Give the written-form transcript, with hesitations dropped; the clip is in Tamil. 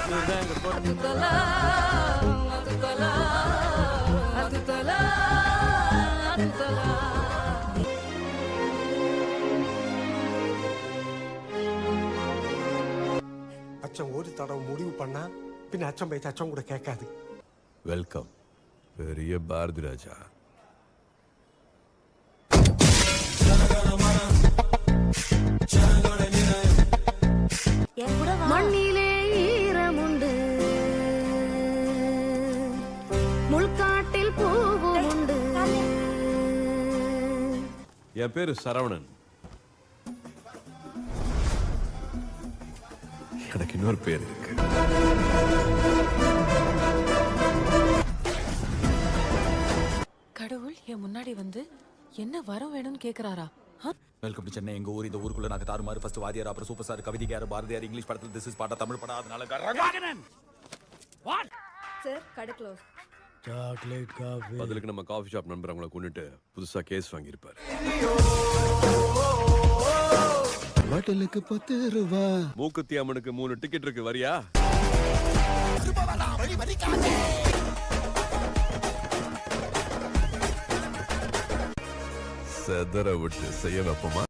இவர்தான் எங்க கோட்டை. அச்சம் ஒரு தடவை முடிவு பண்ணா பின் அச்சம் போய் அச்சம் கூட கேட்காது. வெல்கம் பெரிய பாரதி ராஜா. மண்ணிலே ஈரமுண்டு, முள்காட்டில் பூவும் உண்டு. என் பேரு சரவணன். எனக்கு இன்னொரு பேர் இருக்கு. கடவுள் என் முன்னாடி வந்து என்ன வரம் வேணும்னு கேக்குறாரா? Welcome to Chennai. எங்க ஊர். இந்த ஊருக்குள்ள நாங்க தாறுமாறு. ஃபர்ஸ்ட் வாதியார், அப்புறம் சூப்பர் ஸ்டார், கவிதைக்கார, பாரதியார், இங்கிலீஷ் படத்துல திஸ் இஸ் பாட்டா, தமிழ் படம். அதனால சார் கடை க்ளோஸ். Chocolate coffee. பதிலுக்கு நம்ம காஃபி ஷாப் நண்பர் அவங்கள கொண்டுட்டு புதுசா கேஸ் வாங்கியிருப்பாரு. பாட்டிலுக்கு 10 ரூபா. மூக்குத்தி அம்மனுக்கு 3 டிக்கெட் இருக்கு, வரியா? செதற விட்டு செய்ய வைப்போமா?